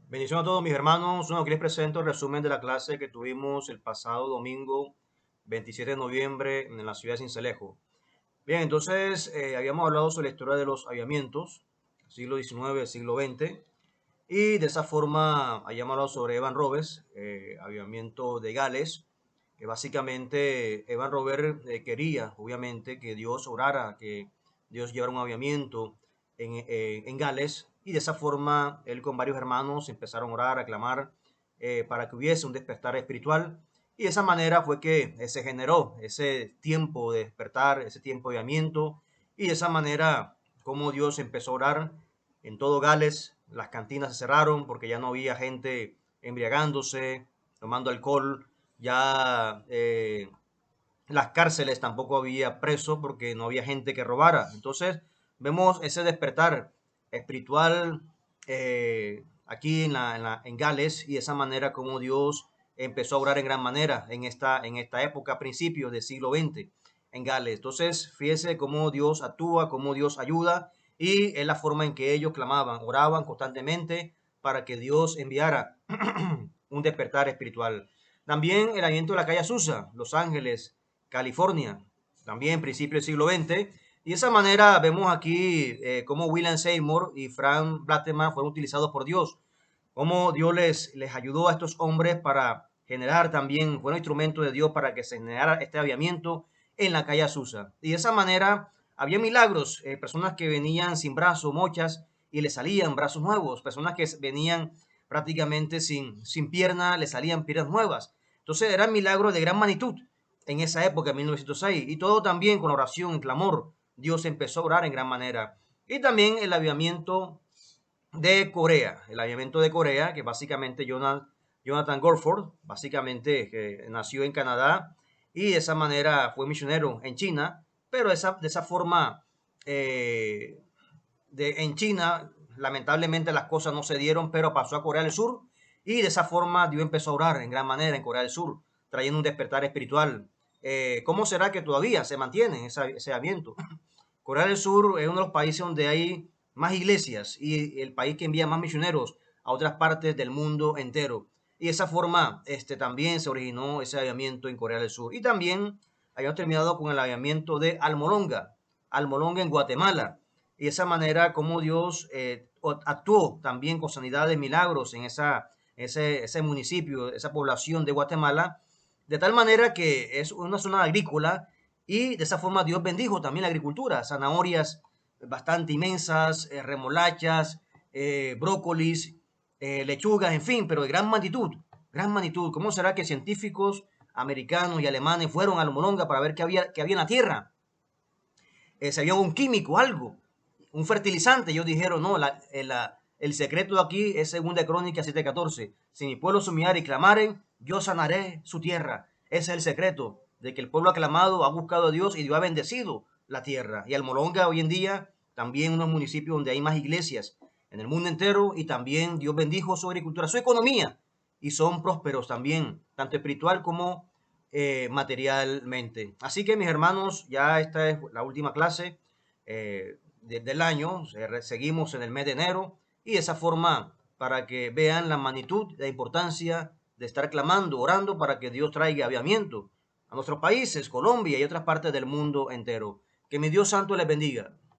Bendición a todos mis hermanos. Bueno, aquí les presento el resumen de la clase que tuvimos el pasado domingo 27 de noviembre en la ciudad de Sincelejo. Bien, entonces habíamos hablado sobre la historia de los avivamientos, siglo XIX, siglo XX, y de esa forma habíamos hablado sobre Evan Roberts, avivamiento de Gales, que básicamente Evan Roberts quería, obviamente, que Dios orara, que Dios llevara un avivamiento en Gales, y de esa forma él con varios hermanos empezaron a orar, a clamar para que hubiese un despertar espiritual, y de esa manera fue que se generó ese tiempo de despertar, ese tiempo de avivamiento, y de esa manera como Dios empezó a orar en todo Gales. Las cantinas se cerraron porque ya no había gente embriagándose, tomando alcohol, ya las cárceles tampoco había presos porque no había gente que robara. Entonces vemos ese despertar espiritual aquí en Gales, y de esa manera como Dios empezó a orar en gran manera en esta época, a principios del siglo XX en Gales. Entonces fíjese cómo Dios actúa, cómo Dios ayuda, y es la forma en que ellos clamaban, oraban constantemente para que Dios enviara un despertar espiritual. También el aliento de la calle Azusa, Los Ángeles, California, también principio del siglo XX. Y de esa manera vemos aquí cómo William Seymour y Frank Blattman fueron utilizados por Dios, cómo Dios les ayudó a estos hombres para generar también, fueron instrumentos de Dios para que se generara este avivamiento en la calle Azusa. Y de esa manera había milagros, personas que venían sin brazos, mochas, y le salían brazos nuevos, personas que venían prácticamente sin pierna, le salían piernas nuevas. Entonces eran milagros de gran magnitud en esa época, en 1906, y todo también con oración y clamor. Dios empezó a orar en gran manera. Y también el avivamiento de Corea, el avivamiento de Corea, que básicamente Jonathan Gorford, básicamente que nació en Canadá y de esa manera fue misionero en China, pero de esa forma eh, en China, lamentablemente las cosas no se dieron, pero pasó a Corea del Sur, y de esa forma Dios empezó a orar en gran manera en Corea del Sur, trayendo un despertar espiritual. ¿Cómo será que todavía se mantiene ese avivamiento? Corea del Sur es uno de los países donde hay más iglesias y el país que envía más misioneros a otras partes del mundo entero. Y de esa forma también se originó ese avivamiento en Corea del Sur. Y también habíamos terminado con el avivamiento de Almolonga en Guatemala. Y de esa manera como Dios actuó también con sanidades, milagros en ese municipio, esa población de Guatemala, de tal manera que es una zona agrícola, y de esa forma Dios bendijo también la agricultura, zanahorias bastante inmensas, remolachas, brócolis, lechugas, en fin, pero de gran magnitud, gran magnitud. ¿Cómo será que científicos americanos y alemanes fueron a la Molonga para ver qué había en la tierra? Si había un químico, algo, un fertilizante. Ellos dijeron, no, el secreto de aquí es segunda de Crónicas 7:14. Si mi pueblo se humillare y clamaren, yo sanaré su tierra. Ese es el secreto, de que el pueblo ha clamado, ha buscado a Dios y Dios ha bendecido la tierra. Y Almolonga hoy en día también unos municipios donde hay más iglesias en el mundo entero, y también Dios bendijo su agricultura, su economía, y son prósperos también, tanto espiritual como materialmente. Así que mis hermanos, ya esta es la última clase del año, seguimos en el mes de enero, y de esa forma para que vean la magnitud, la importancia de estar clamando, orando para que Dios traiga aviamiento a nuestros países, Colombia y otras partes del mundo entero. Que mi Dios santo les bendiga.